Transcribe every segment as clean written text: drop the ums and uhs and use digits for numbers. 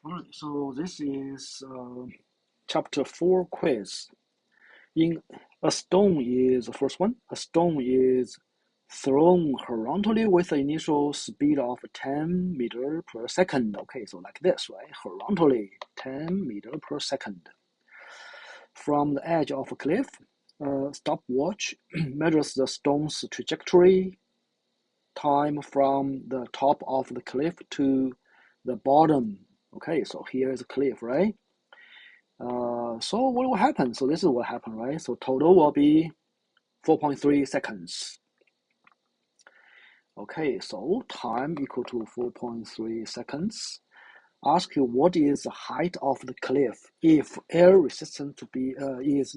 Alright, so this is chapter 4 quiz. In a stone is the first one. A stone is thrown horizontally with the initial speed of 10 meter per second. Okay, so like this, right? Horizontally, 10 meter per second. From the edge of a cliff, a stopwatch measures the stone's trajectory, time from the top of the cliff to the bottom. Okay, so here is a cliff, right? So what will happen? So this is what happened, right? So total will be 4.3 seconds. Okay, so time equal to 4.3 seconds. Ask you what is the height of the cliff if air resistance to be is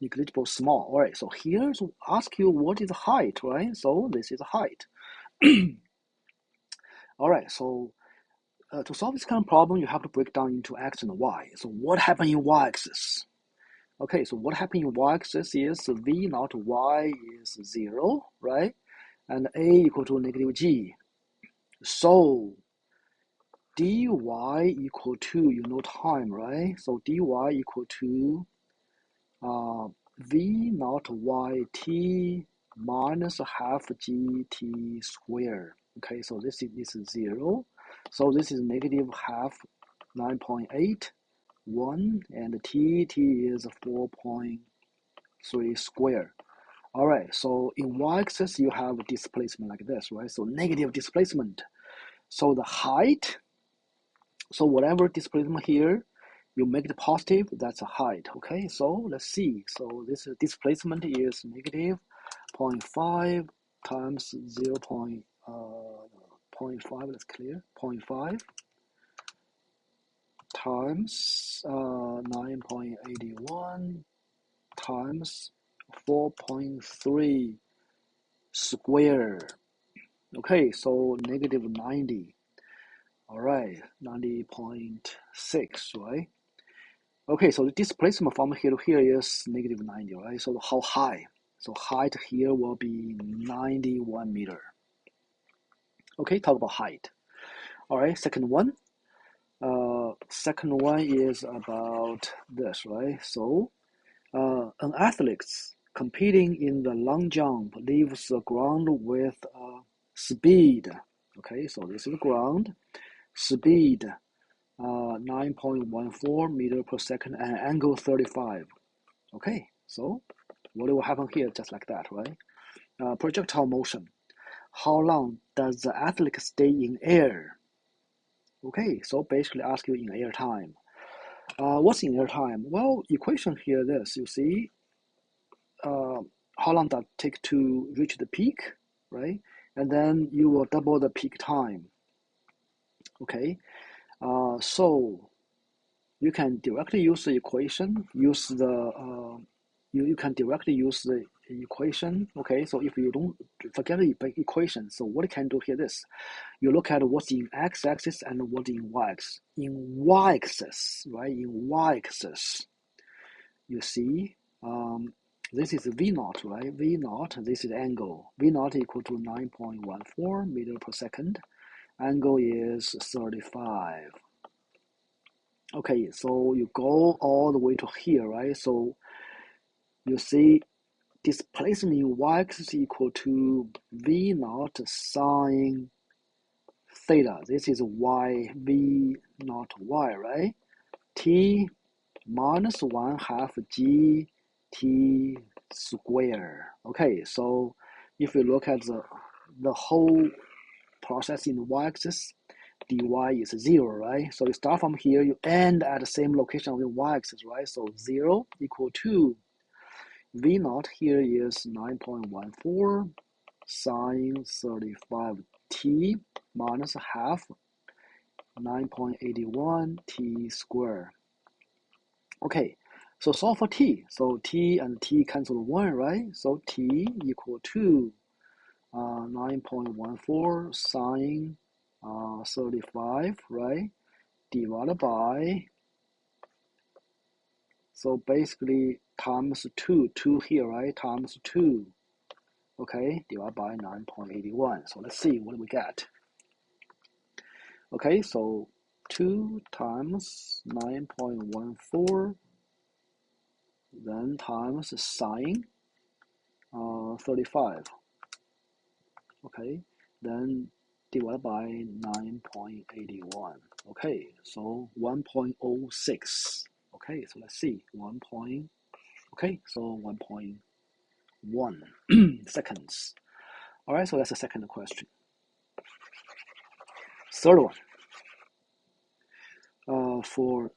negligible small. All right, so here's ask you what is the height, right? So this is the height. All right, so to solve this kind of problem, you have to break down into x and y. So what happened in y-axis? Okay, so what happened in y-axis is v naught y is 0, right? And a equal to negative g. So dy equal to, you know time, right? So dy equal to v naught yt minus half gt squared. Okay, so this is 0. So this is negative half 9.8. 1 and t is 4.3 squared. All right, so in y-axis you have displacement like this, right? So negative displacement. So the height, so whatever displacement here, you make it positive, that's a height. Okay, so let's see. So this displacement is negative 0.5 times 0. 0.5, that's clear, 0.5 times 9.81 times 4.3 squared. Okay, so negative 90. All right, 90.6, right? Okay, so the displacement from here to here is negative 90, right? So how high? So height here will be 91 meter. Okay, talk about height. All right, second one. Second one is about this, right? So an athlete competing in the long jump leaves the ground with speed. Okay, so this is ground. Speed 9.14 meter per second and angle 35. Okay, so what will happen here? Just like that, right? Projectile motion. How long does the athlete stay in air? Okay, so basically ask you in air time. What's in air time? Well, equation here, this, you see, how long does it take to reach the peak, right? And then you will double the peak time. Okay, so you can directly use the equation, use the you can directly use the equation. Okay, so if you don't forget the equation, so what you can do here is you look at what's in x-axis and what's in y-axis. In y-axis, right? In y-axis, you see this is V naught, right? V naught, this is angle. V naught equal to 9.14 meter per second. Angle is 35. Okay, so you go all the way to here, right? So you see displacement in y-axis equal to V naught sine theta. This is y, V naught y, right? T minus 1 half g t square. Okay, so if you look at the whole process in the y-axis, dy is 0, right? So you start from here, you end at the same location of the y-axis, right? So 0 equal to v naught here is 9.14 sine 35t minus half 9.81 t square. Okay, so solve for t. So t and t cancel 1, right? So t equal to 9.14 sine 35, right? Divided by, so basically times 2, 2 here, right? Times 2, okay? Divided by 9.81. So let's see what we get. Okay, so 2 times 9.14, then times sine 35. Okay, then divided by 9.81. Okay, so 1.06. Okay, so let's see, okay, so 1.1 seconds. All right, so that's the second question. Third one, for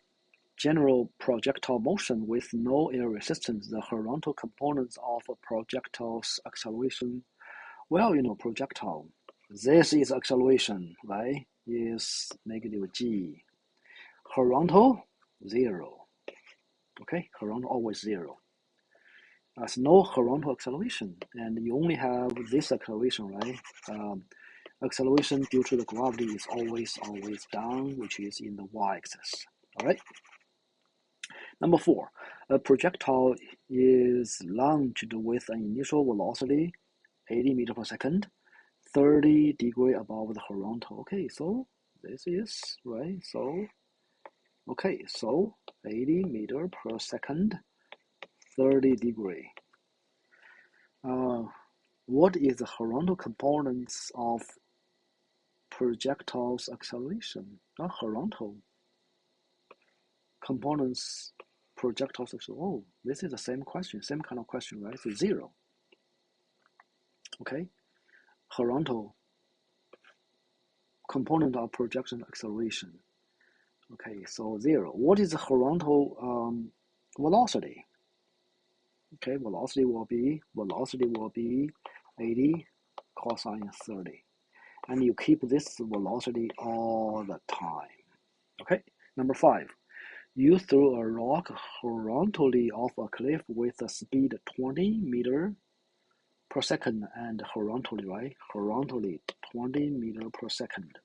general projectile motion with no air resistance, the horizontal components of a projectile's acceleration, well, projectile, this is acceleration, right, is negative g. Horizontal, 0. Okay, horizontal always 0. There's no horizontal acceleration, and you only have this acceleration, right? Acceleration due to the gravity is always down, which is in the y-axis. All right. Number 4, a projectile is launched with an initial velocity 80 meters per second, 30 degrees above the horizontal. Okay, so this is right. So okay, so 80 meters per second, 30 degrees. What is the horizontal components of projectile's acceleration? Horizontal components, projectiles acceleration. Oh, this is the same question, same kind of question, right? So 0. Okay, horizontal component of projection acceleration. Okay, so 0. What is the horizontal velocity? Okay, velocity will be 80 cosine 30. And you keep this velocity all the time. Okay, number 5. You throw a rock horizontally off a cliff with a speed 20 meters per second and horizontally, right? Horizontally 20 meters per second.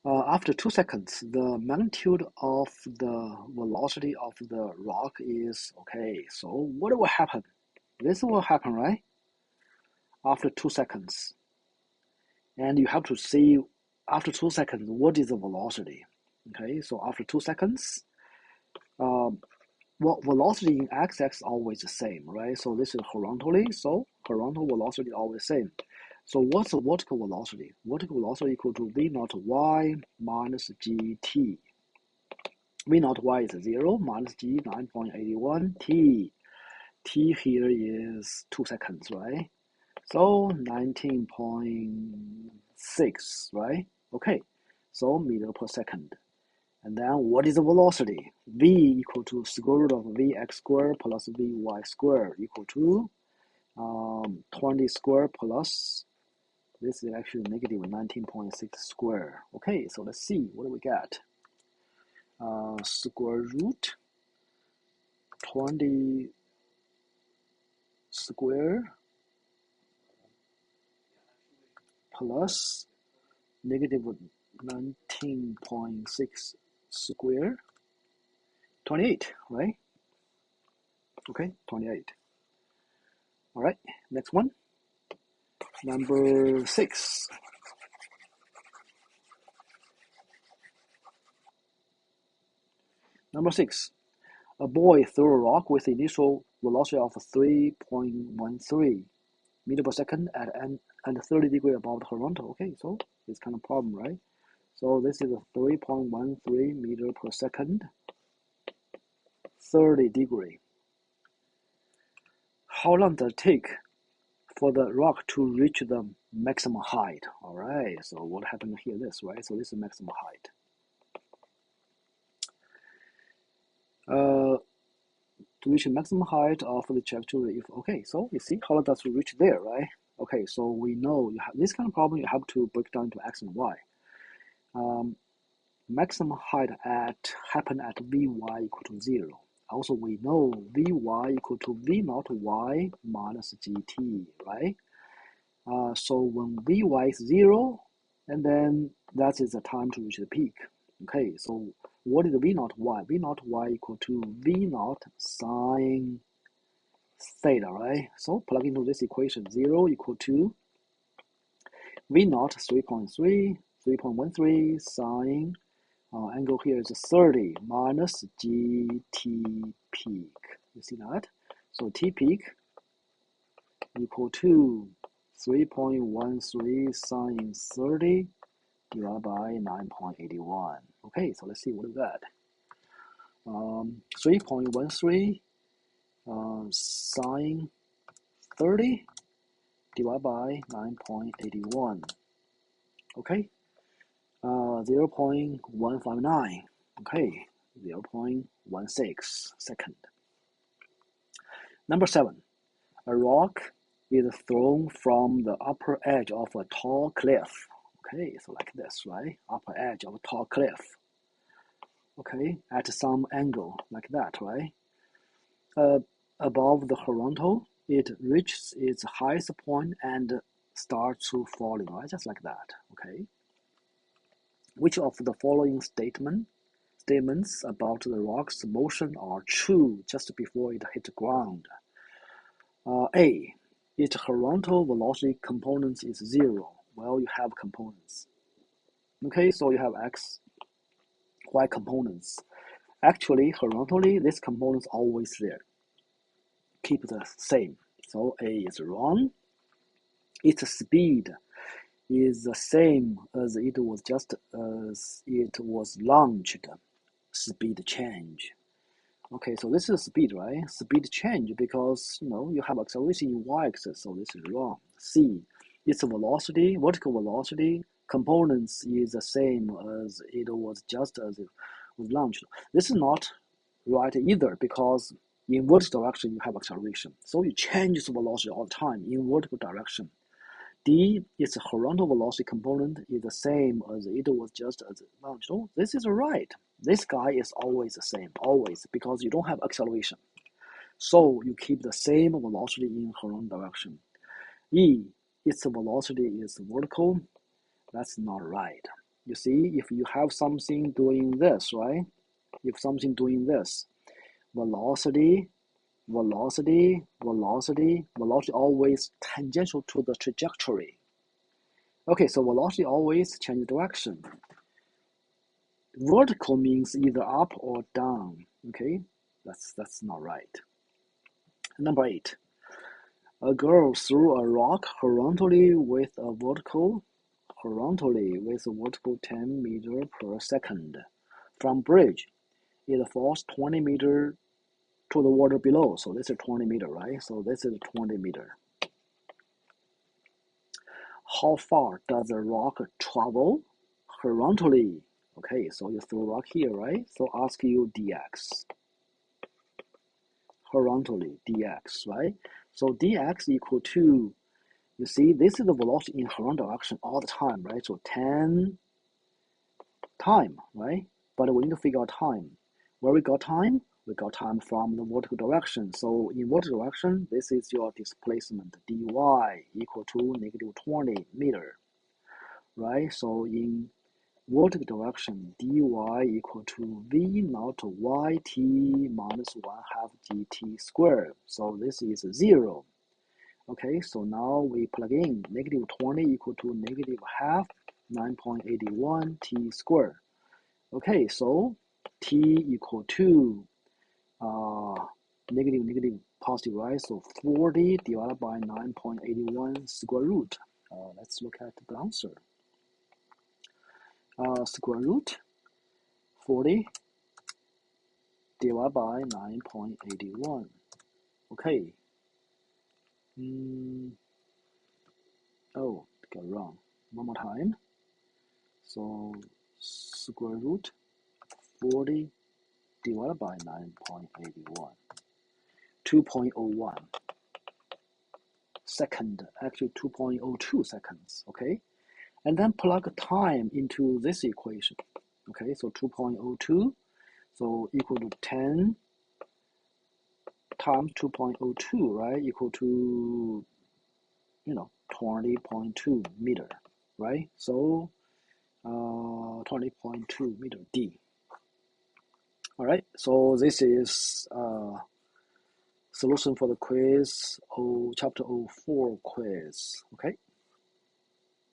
After 2 seconds, the magnitude of the velocity of the rock is okay. So what will happen? This will happen, right? After 2 seconds. And you have to see after 2 seconds, what is the velocity? Okay, so after 2 seconds, well, velocity in x-axis always the same, right? So this is horizontally, so horizontal velocity always same. So what's the vertical velocity? Vertical velocity equal to v naught y minus gt. V naught y is 0 minus g 9.81 t. T here is 2 seconds, right? So 19.6, right? Okay, so meter per second. And then what is the velocity? V equal to square root of Vx squared plus Vy squared equal to 20 squared plus, this is actually negative 19.6 squared. Okay, so let's see, what do we get? Square root 20 squared plus negative 19.6 squared, 28, right? Okay, 28. All right, next one. Number 6. Number 6. A boy threw a rock with initial velocity of 3.13 meters per second and 30 degrees above the horizontal. Okay, so this kind of problem, right? So this is a 3.13 meters per second, 30 degrees. How long does it take for the rock to reach the maximum height? All right, so what happened here? This, right? So this is maximum height. To reach the maximum height of the trajectory. Okay, so you see how does it reach there, right? Okay, so we know you have this kind of problem. You have to break down to x and y. Maximum height happen at Vy equal to 0. Also, we know Vy equal to V naught y minus gt, right? So when Vy is 0, and then that is the time to reach the peak. Okay, so what is V naught y? V naught y equal to V naught sine theta, right? So plug into this equation, 0 equal to V naught 3.3 3.13 sine, angle here is 30 minus GT peak. You see that? So T peak equal to 3.13 sine 30 divided by 9.81. Okay, so let's see what we got. 3.13 sine 30 divided by 9.81. Okay, 0.159. Okay, 0.16 second. Number 7. A rock is thrown from the upper edge of a tall cliff. Okay, so like this, right? Upper edge of a tall cliff. Okay, at some angle, like that, right? Above the horizontal, it reaches its highest point and starts to falling, right? Just like that, okay? Which of the following statements about the rock's motion are true just before it hit the ground? A. Its horizontal velocity component is 0. Well, you have components. Okay, so you have x, y components. Actually, horizontally, this component is always there. Keep the same. So A is wrong. Its speed is the same as it was just as it was launched. Speed change. Okay, so this is speed, right? Speed change because you have acceleration in y-axis, so this is wrong. C, its velocity, vertical velocity components is the same as it was just as it was launched. This is not right either because in vertical direction you have acceleration, so you change the velocity all the time in vertical direction. D, its horizontal velocity component is the same as it was just as it launched. Oh, this is right. This guy is always the same, always, because you don't have acceleration. So you keep the same velocity in horizontal direction. E, its velocity is vertical. That's not right. You see, if you have something doing this, right? If something doing this, velocity always tangential to the trajectory. Okay, so velocity always change direction. Vertical means either up or down. Okay, that's not right. Number 8. A girl threw a rock horizontally with a vertical 10 meters per second from bridge. It falls 20 meters to the water below. So this is 20 meters, right? So this is 20 meters. How far does the rock travel horizontally? Okay, so you throw a rock here, right? So ask you dx. Horizontally, dx, right? So dx equal to, you see, this is the velocity in horizontal direction all the time, right? So 10 time, right? But we need to figure out time. Where we got time? We got time from the vertical direction. So in vertical direction, this is your displacement, dy equal to negative 20 meter, right? So in vertical direction, dy equal to v naught yt minus 1/2 gt squared. So this is 0. Okay, so now we plug in negative 20 equal to negative half 9.81 t squared. Okay, so t equal to negative positive, right? So 40 divided by 9.81 square root. Let's look at the answer. Square root 40 divided by 9.81. Okay. Oh, got wrong. One more time. So square root 40 divided by 9.81. 2.01 second, actually 2.02 seconds, okay? And then plug time into this equation, okay? So 2.02, so equal to 10 times 2.02, right? Equal to, 20.2 meter, right? So 20.2 meter D. All right, so this is solution for the quiz, chapter 04 quiz, okay?